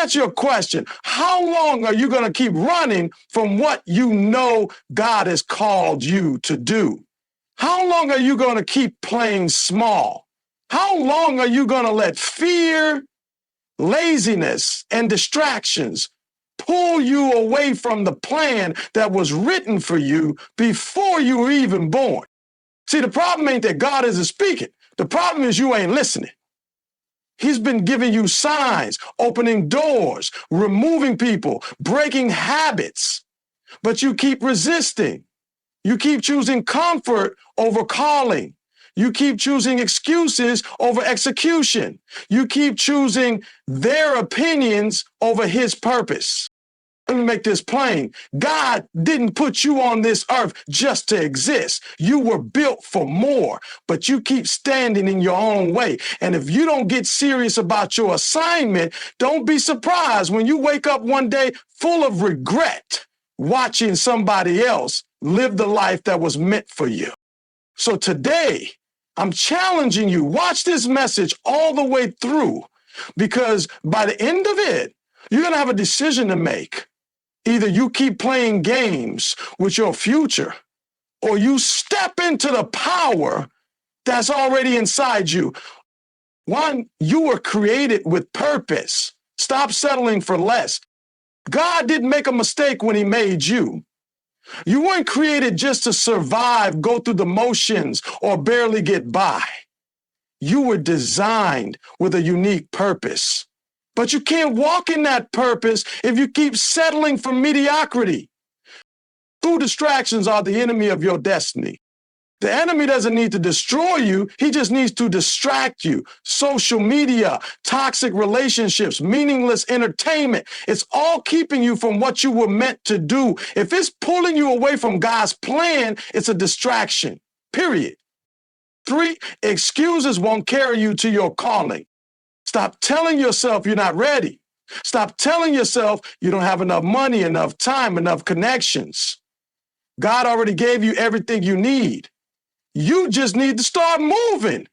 ask you a question. How long are you going to keep running from what you know God has called you to do? How long are you going to keep playing small? How long are you going to let fear, laziness, and distractions pull you away from the plan that was written for you before you were even born? See, the problem ain't that God isn't speaking. The problem is you ain't listening. He's been giving you signs, opening doors, removing people, breaking habits, but you keep resisting. You keep choosing comfort over calling. You keep choosing excuses over execution. You keep choosing their opinions over his purpose. Let me make this plain. God didn't put you on this earth just to exist. You were built for more, but you keep standing in your own way. And if you don't get serious about your assignment, don't be surprised when you wake up one day full of regret, watching somebody else live the life that was meant for you. So today, I'm challenging you. Watch this message all the way through, because by the end of it, you're going to have a decision to make. Either you keep playing games with your future, or you step into the power that's already inside you. One, you were created with purpose. Stop settling for less. God didn't make a mistake when he made you. You weren't created just to survive, go through the motions, or barely get by. You were designed with a unique purpose. But you can't walk in that purpose if you keep settling for mediocrity. True distractions are the enemy of your destiny. The enemy doesn't need to destroy you. He just needs to distract you. Social media, toxic relationships, meaningless entertainment. It's all keeping you from what you were meant to do. If it's pulling you away from God's plan, it's a distraction, period. 3, excuses won't carry you to your calling. Stop telling yourself you're not ready. Stop telling yourself you don't have enough money, enough time, enough connections. God already gave you everything you need. You just need to start moving.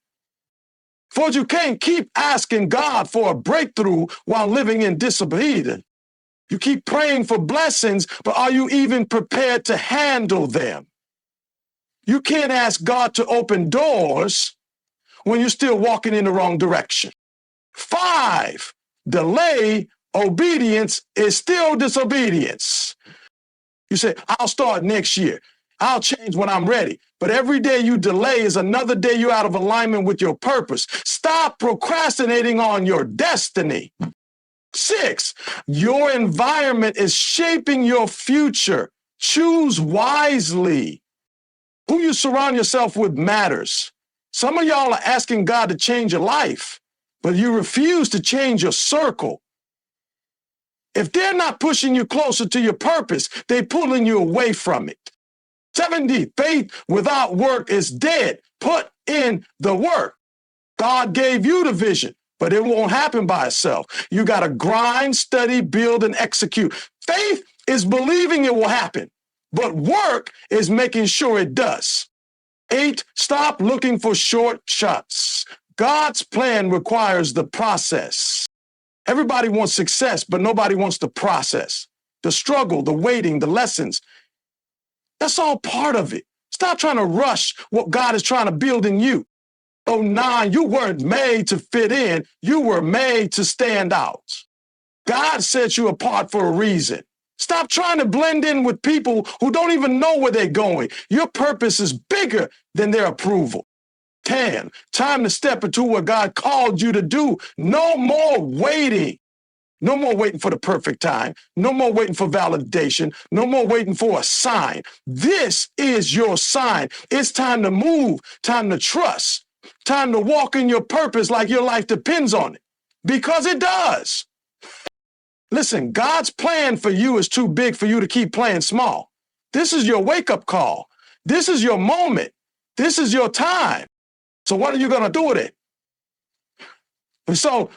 For you can't keep asking God for a breakthrough while living in disobedience. You keep praying for blessings, but are you even prepared to handle them? You can't ask God to open doors when you're still walking in the wrong direction. 5, delay obedience is still disobedience. You say, I'll start next year. I'll change when I'm ready. But every day you delay is another day you're out of alignment with your purpose. Stop procrastinating on your destiny. 6, your environment is shaping your future. Choose wisely. Who you surround yourself with matters. Some of y'all are asking God to change your life, but you refuse to change your circle. If they're not pushing you closer to your purpose, they're pulling you away from it. 70, faith without work is dead. Put in the work. God gave you the vision, but it won't happen by itself. You got to grind, study, build, and execute. Faith is believing it will happen, but work is making sure it does. 8, stop looking for shortcuts. God's plan requires the process. Everybody wants success, but nobody wants the process. The struggle, the waiting, the lessons. That's all part of it. Stop trying to rush what God is trying to build in you. Oh, nah, you weren't made to fit in. You were made to stand out. God set you apart for a reason. Stop trying to blend in with people who don't even know where they're going. Your purpose is bigger than their approval. 10, time to step into what God called you to do. No more waiting. No more waiting for the perfect time. No more waiting for validation. No more waiting for a sign. This is your sign. It's time to move, time to trust, time to walk in your purpose like your life depends on it, because it does. Listen, God's plan for you is too big for you to keep playing small. This is your wake-up call. This is your moment. This is your time. So what are you going to do with it? And so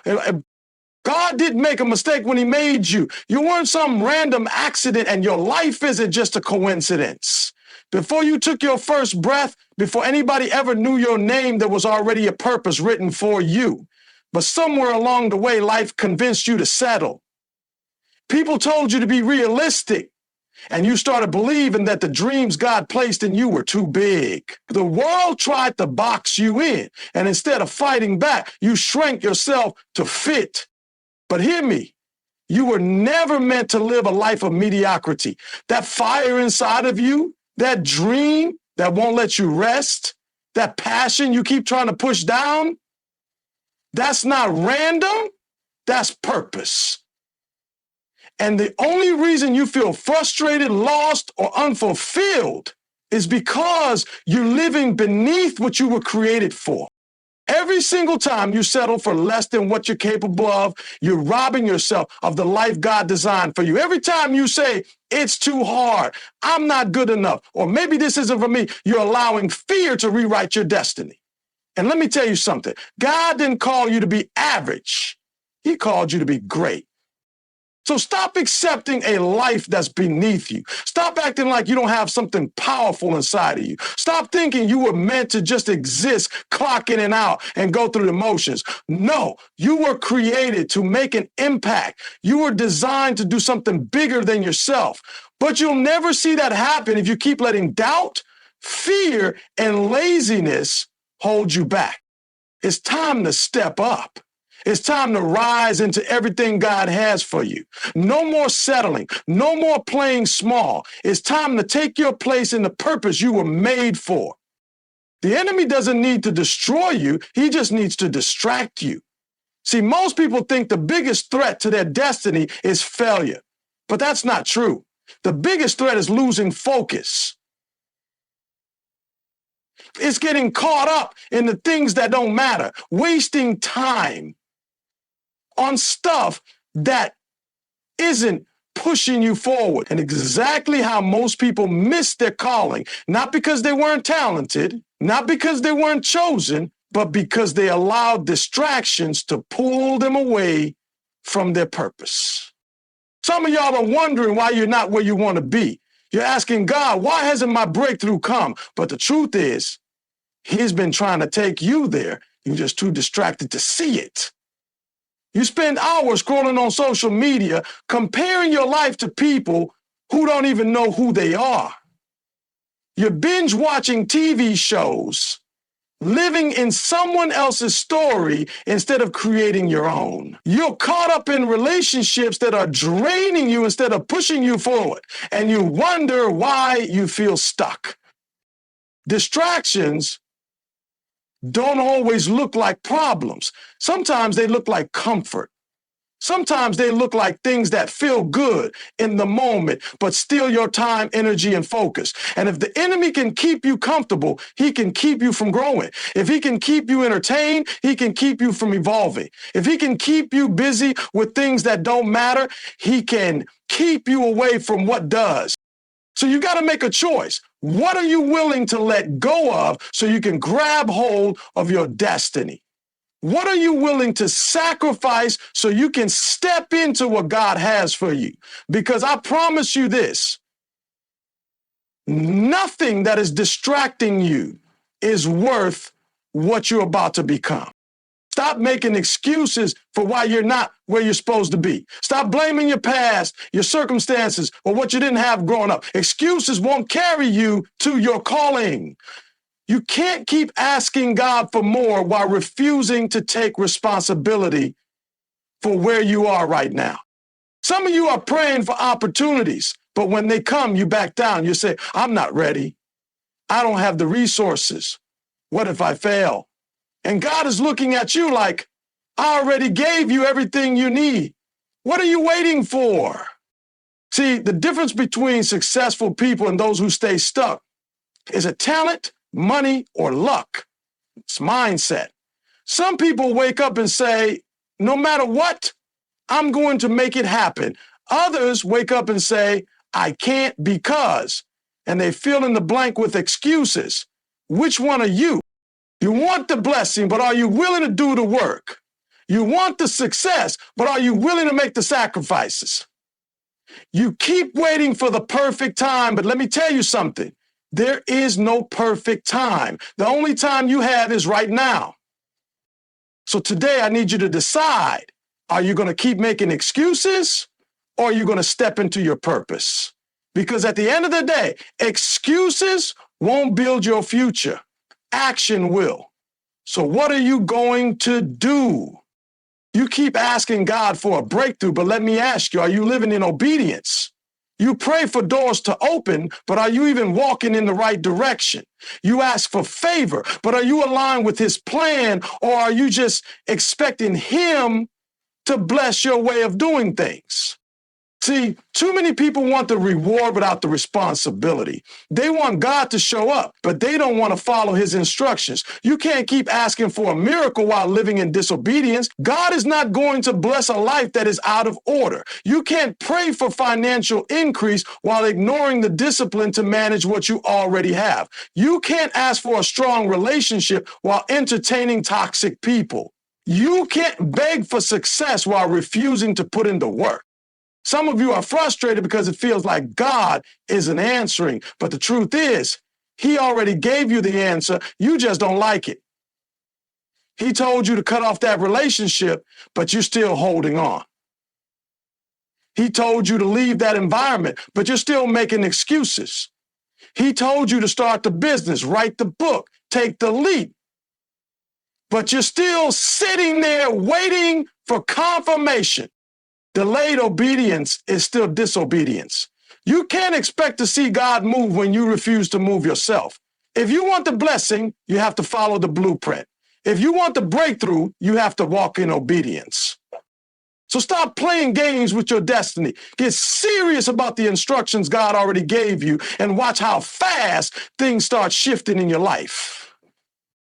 God didn't make a mistake when he made you. You weren't some random accident, and your life isn't just a coincidence. Before you took your first breath, before anybody ever knew your name, there was already a purpose written for you. But somewhere along the way, life convinced you to settle. People told you to be realistic, and you started believing that the dreams God placed in you were too big. The world tried to box you in, and instead of fighting back, you shrank yourself to fit. But hear me, you were never meant to live a life of mediocrity. That fire inside of you, that dream that won't let you rest, that passion you keep trying to push down, that's not random, that's purpose. And the only reason you feel frustrated, lost, or unfulfilled is because you're living beneath what you were created for. Every single time you settle for less than what you're capable of, you're robbing yourself of the life God designed for you. Every time you say, it's too hard, I'm not good enough, or maybe this isn't for me, you're allowing fear to rewrite your destiny. And let me tell you something. God didn't call you to be average. He called you to be great. So stop accepting a life that's beneath you. Stop acting like you don't have something powerful inside of you. Stop thinking you were meant to just exist, clock in and out, and go through the motions. No, you were created to make an impact. You were designed to do something bigger than yourself. But you'll never see that happen if you keep letting doubt, fear, and laziness hold you back. It's time to step up. It's time to rise into everything God has for you. No more settling. No more playing small. It's time to take your place in the purpose you were made for. The enemy doesn't need to destroy you. He just needs to distract you. See, most people think the biggest threat to their destiny is failure, but that's not true. The biggest threat is losing focus. It's getting caught up in the things that don't matter, wasting time on stuff that isn't pushing you forward. And exactly how most people miss their calling, not because they weren't talented, not because they weren't chosen, but because they allowed distractions to pull them away from their purpose. Some of y'all are wondering why you're not where you want to be. You're asking God, why hasn't my breakthrough come? But the truth is, He's been trying to take you there. You're just too distracted to see it. You spend hours scrolling on social media, comparing your life to people who don't even know who they are. You're binge watching TV shows, living in someone else's story instead of creating your own. You're caught up in relationships that are draining you instead of pushing you forward, and you wonder why you feel stuck. Distractions don't always look like problems. Sometimes they look like comfort. Sometimes they look like things that feel good in the moment, but steal your time, energy, and focus. And if the enemy can keep you comfortable, he can keep you from growing. If he can keep you entertained, he can keep you from evolving. If he can keep you busy with things that don't matter, he can keep you away from what does. So you got to make a choice. What are you willing to let go of so you can grab hold of your destiny? What are you willing to sacrifice so you can step into what God has for you? Because I promise you this, nothing that is distracting you is worth what you're about to become. Stop making excuses for why you're not where you're supposed to be. Stop blaming your past, your circumstances, or what you didn't have growing up. Excuses won't carry you to your calling. You can't keep asking God for more while refusing to take responsibility for where you are right now. Some of you are praying for opportunities, but when they come, you back down. You say, I'm not ready. I don't have the resources. What if I fail? And God is looking at you like, I already gave you everything you need. What are you waiting for? See, the difference between successful people and those who stay stuck is it talent, money, or luck? It's mindset. Some people wake up and say, no matter what, I'm going to make it happen. Others wake up and say, I can't because, and they fill in the blank with excuses. Which one are you? You want the blessing, but are you willing to do the work? You want the success, but are you willing to make the sacrifices? You keep waiting for the perfect time, but let me tell you something. There is no perfect time. The only time you have is right now. So today I need you to decide, are you going to keep making excuses or are you going to step into your purpose? Because at the end of the day, excuses won't build your future. Action will. So what are you going to do? You keep asking God for a breakthrough, but let me ask you, are you living in obedience? You pray for doors to open, but are you even walking in the right direction? You ask for favor, but are you aligned with his plan, or are you just expecting him to bless your way of doing things? See, too many people want the reward without the responsibility. They want God to show up, but they don't want to follow his instructions. You can't keep asking for a miracle while living in disobedience. God is not going to bless a life that is out of order. You can't pray for financial increase while ignoring the discipline to manage what you already have. You can't ask for a strong relationship while entertaining toxic people. You can't beg for success while refusing to put in the work. Some of you are frustrated because it feels like God isn't answering. But the truth is, he already gave you the answer. You just don't like it. He told you to cut off that relationship, but you're still holding on. He told you to leave that environment, but you're still making excuses. He told you to start the business, write the book, take the leap, but you're still sitting there waiting for confirmation. Delayed obedience is still disobedience. You can't expect to see God move when you refuse to move yourself. If you want the blessing, you have to follow the blueprint. If you want the breakthrough, you have to walk in obedience. So stop playing games with your destiny. Get serious about the instructions God already gave you and watch how fast things start shifting in your life.